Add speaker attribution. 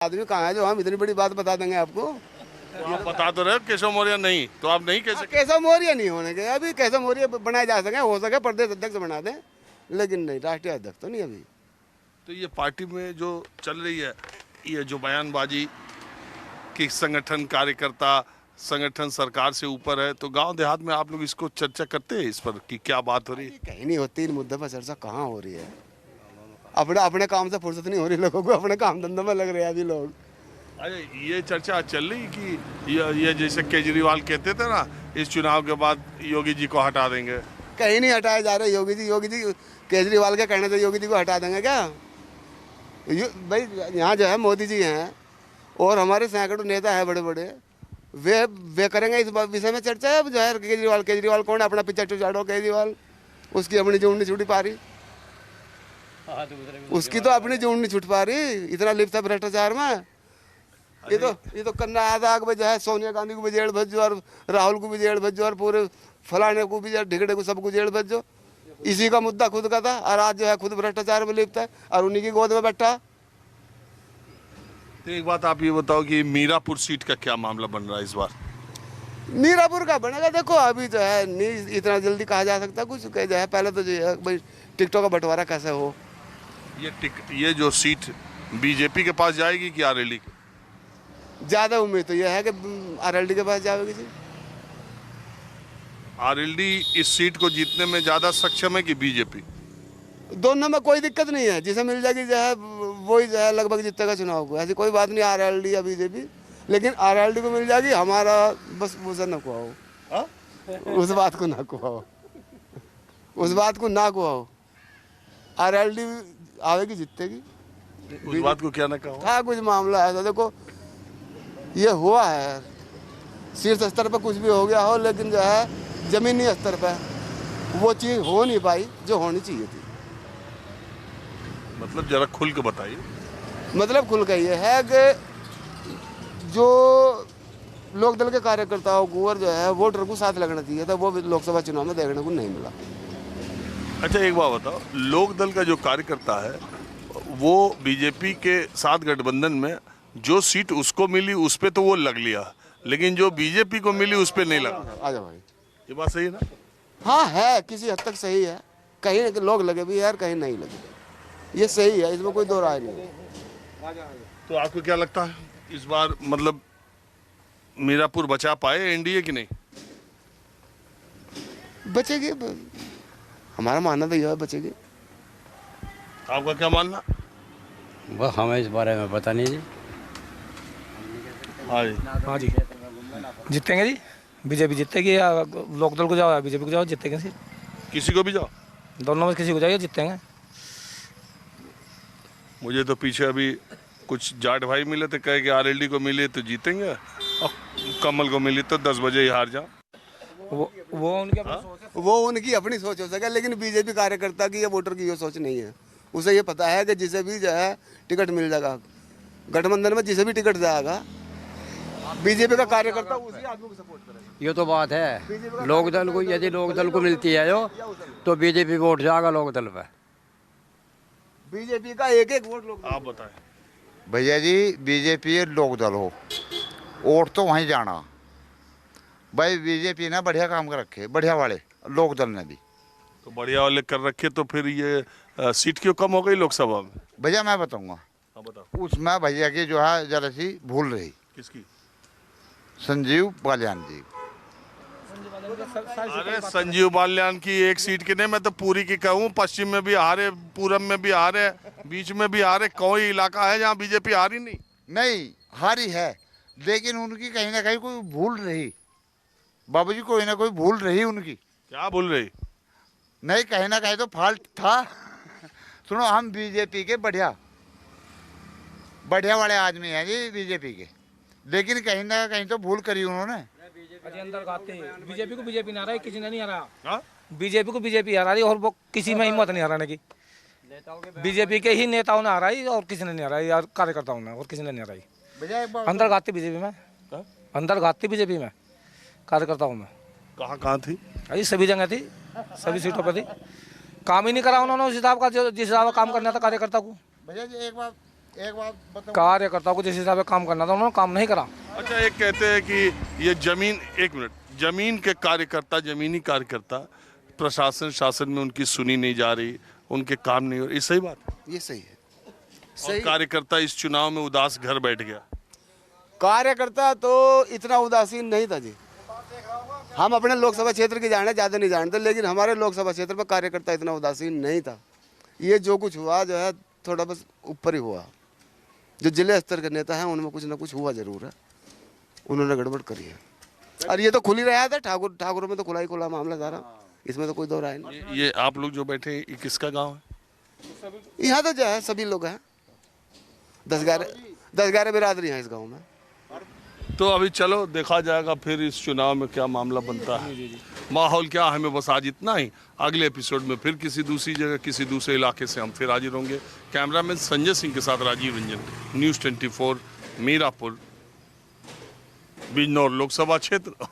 Speaker 1: आदमी कहाँ है जो हम इतनी बड़ी बात बता देंगे आपको।
Speaker 2: तो आप बता तो रहे हो केशव मौर्य नहीं, तो आप नहीं कह सकते।
Speaker 1: केशव मौर्य नहीं होने के, अभी केशव मौर्य बनाए जा सके, हो सके प्रदेश अध्यक्ष बना दें, लेकिन नहीं, राष्ट्रीय अध्यक्ष तो नहीं अभी।
Speaker 2: तो ये पार्टी में जो चल रही है, ये जो बयानबाजी कि संगठन कार्यकर्ता, संगठन सरकार से ऊपर है, तो गांव देहात में आप लोग इसको चर्चा करते हैं इस पर कि क्या बात हो रही है?
Speaker 1: कहीं नहीं होती, इन मुद्दे पर चर्चा कहाँ हो रही है। अपने अपने काम से फुर्सत नहीं हो रही लोगों को, अपने काम धंधे में लग रहे हैं अभी लोग।
Speaker 2: अरे ये चर्चा चल रही कि ये जैसे केजरीवाल कहते थे ना, इस चुनाव के बाद योगी जी को हटा देंगे।
Speaker 1: कहीं नहीं हटाए जा रहे योगी जी केजरीवाल के कहने से योगी जी को हटा देंगे क्या? भाई यहाँ जो है मोदी जी हैं और हमारे सैकड़ों नेता है बड़े बड़े, वे करेंगे इस विषय में चर्चा है। जो है केजरीवाल कौन है? अपना पीछा चुचाड़ो केजरीवाल, उसकी अपनी जून नहीं छूट पा रही, उसकी तो अपनी जून नहीं छूट पा रही, इतना लिप्त है भ्रष्टाचार में। ये तो करना आधा आग जो है, सोनिया गांधी को भी जेल भेजो और राहुल को भी जेल भेजो और पूरे फलाने को भी, ढिगड़े को सबको जेल भेजो। इसी का मुद्दा खुद का था और आज जो है खुद भ्रष्टाचार में लिप्त है और उन्हीं की गोद में बैठा।
Speaker 2: तो एक बात आप ये बताओ कि मीरापुर सीट का क्या मामला बन रहा है इस बार?
Speaker 1: मीरापुर का बनेगा, देखो अभी जो है नहीं इतना जल्दी कहा जा सकता कुछ। जो है पहले तो जो है भाई टिकटों का बंटवारा कैसे हो।
Speaker 2: ये जो सीट बीजेपी के पास जाएगी कि आरएलडी के?
Speaker 1: ज़्यादा उम्मीद तो यह है कि आरएलडी के पास जाएगी जी।
Speaker 2: आरएलडी इस सीट को जीतने में ज्यादा सक्षम है कि बीजेपी?
Speaker 1: दोनों में कोई दिक्कत नहीं है, जिसे मिल जाएगी जो है वही जो है लगभग जीतेगा चुनाव को। ऐसी कोई बात नहीं आरएलडी या बीजेपी, लेकिन आरएलडी को मिल जाएगी। हमारा बस उसे न कुआओ, उस बात को ना कुआओ, उस बात को ना कुआओ। आरएलडी आवेगी जीतेगी,
Speaker 2: उस बात को क्या ना कहो।
Speaker 1: था कुछ मामला ऐसा, देखो ये हुआ है शीर्ष स्तर पर कुछ भी हो गया हो, लेकिन जो है जमीनी स्तर पर वो चीज़ हो नहीं पाई जो होनी चाहिए थी।
Speaker 2: मतलब जरा खुल के बताइए।
Speaker 1: मतलब खुल के ये है कि जो लोकदल के कार्यकर्ताओं को और जो है वोटर को साथ लगना चाहिए था, वो लोकसभा चुनाव में देखने को नहीं मिला।
Speaker 2: अच्छा एक बात बताओ, लोकदल का जो कार्यकर्ता है वो बीजेपी के साथ गठबंधन में जो सीट उसको मिली उस पे तो वो लग लिया, लेकिन जो बीजेपी को मिली उस पे नहीं लगा।
Speaker 1: आजा भाई,
Speaker 2: ये बात सही है ना?
Speaker 1: हाँ है, किसी हद तक सही है। कहीं लोग लगे भी यार, कहीं नहीं लगे, ये सही है, इसमें कोई दो राय नहीं है।
Speaker 2: तो आपको क्या लगता है इस बार मतलब मीरापुर बचा पाए एनडीए की नहीं?
Speaker 1: बचेगी, हमारा मानना तो यह है बचेगी।
Speaker 2: आपका क्या मानना?
Speaker 3: बस हमें इस बारे में पता नहीं जी।
Speaker 2: हाँ जी,
Speaker 4: जीतेंगे जी, बीजेपी जीतेगी या लोकदल को जाओ या बीजेपी को जाओ, जीतेंगे जी।
Speaker 2: किसी को भी जाओ,
Speaker 4: दोनों में किसी को जाइए, जीतेंगे।
Speaker 2: मुझे तो पीछे अभी कुछ जाट भाई मिले थे, कहे कि आरएलडी को मिले तो जीतेंगे और कमल को मिली तो 10 बजे ही हार जाओ।
Speaker 4: वो
Speaker 1: उनकी अपनी सोच हो सके, लेकिन बीजेपी कार्यकर्ता की या वोटर की ये सोच नहीं है। उसे ये पता है कि जिसे भी जो है टिकट मिल जाएगा गठबंधन में, जिसे भी टिकट जाएगा बीजेपी का कार्यकर्ता उसी आदमी को सपोर्ट करेगा।
Speaker 3: ये तो बात है, लोकदल को यदि लोकदल को मिलती है जो तो बीजेपी वोट जाएगा लोकदल पे।
Speaker 1: बीजेपी का एक एक वोट लोग।
Speaker 2: आप बताएं
Speaker 5: भैया जी, बीजेपी लोकदल हो, वोट तो वहीं जाना। भाई बीजेपी ने बढ़िया काम कर रखे, बढ़िया वाले लोकदल ने भी
Speaker 2: तो बढ़िया वाले कर रखे, तो फिर ये सीट क्यों कम हो गई लोकसभा में?
Speaker 5: भैया मैं बताऊंगा।
Speaker 2: हाँ बताओ।
Speaker 5: उसमें भैया की जो है जरा सी भूल रही।
Speaker 2: किसकी?
Speaker 5: संजीव बालियान जी।
Speaker 2: अरे संजीव बालियान की एक सीट की नहीं, मैं तो पूरी की कहूँ। पश्चिम में भी हारे, पूरब में भी हारे, बीच में भी हारे। कोई इलाका है जहाँ बीजेपी हारी नहीं?
Speaker 5: नहीं हारी है, लेकिन उनकी कहीं ना कहीं कोई भूल रही बाबूजी, कोई ना कोई भूल रही उनकी।
Speaker 2: क्या भूल रही?
Speaker 5: नहीं, कहीं ना कहीं तो फॉल्ट था। सुनो, हम बीजेपी के बढ़िया वाले आदमी हैं जी बीजेपी के, लेकिन कहीं ना कहीं तो भूल करी उन्होंने।
Speaker 4: अंदर गाते बीजेपी को बीजेपी नहीं आ रहा है, किसी ने नहीं हरा।
Speaker 2: हाँ?
Speaker 4: बीजेपी को बीजेपी हरा रही और वो किसी में हिम्मत नहीं हराने की। बीजेपी के ही नेताओं ने हराई और किसी ने नहीं हराई, यार कार्यकर्ताओं ने, और किसी ने नहीं हराई। अंदर गाती बीजेपी में, अंदर गाती बीजेपी में कार्यकर्ताओं में।
Speaker 2: कहाँ थी?
Speaker 4: अरे सभी जगह थी, सभी सीटों पर थी। काम ही नहीं करा उन्होंने उस हिसाब का, जो जिस हिसाब का काम करना था कार्यकर्ता को।
Speaker 5: भैया जी एक बात एक बात बताओ,
Speaker 4: कार्यकर्ताओं को जिस हिसाब से काम करना था उन्होंने काम नहीं करा।
Speaker 2: अच्छा, एक कहते हैं कि ये जमीन, एक मिनट, जमीन के कार्यकर्ता, जमीनी कार्यकर्ता प्रशासन शासन में उनकी सुनी नहीं जा रही, उनके काम नहीं हो रहे, ये सही बात है?
Speaker 1: ये सही है।
Speaker 2: और कार्यकर्ता इस चुनाव में उदास घर बैठ गया।
Speaker 1: कार्यकर्ता तो इतना उदासीन नहीं था जी। हम अपने लोकसभा क्षेत्र की जाने ज़्यादा नहीं जानते, लेकिन हमारे लोकसभा क्षेत्र में कार्यकर्ता इतना उदासीन नहीं था। ये जो कुछ हुआ जो है थोड़ा बस ऊपर ही हुआ। जो जिले स्तर के नेता हैं उनमें कुछ ना कुछ हुआ जरूर है, उन्होंने गड़बड़ करी है। और ये तो खुल ही रहा था, ठाकुरों में तो खुला ही खुला मामला सारा, इसमें तो कोई दो राय नहीं।
Speaker 2: ये आप लोग जो बैठे हैं, ये किसका गांव है?
Speaker 1: यहाँ तो जो है सभी लोग हैं, 10-11 बिरादरी हैं इस गाँव में।
Speaker 2: तो अभी चलो देखा जाएगा फिर इस चुनाव में क्या मामला बनता है, माहौल क्या है। हमें बस आज इतना ही, अगले एपिसोड में फिर किसी दूसरी जगह, किसी दूसरे इलाके से हम फिर हाजिर होंगे। कैमरामैन संजय सिंह के साथ राजीव रंजन, न्यूज़ 24, मीरापुर, बिजनौर लोकसभा क्षेत्र।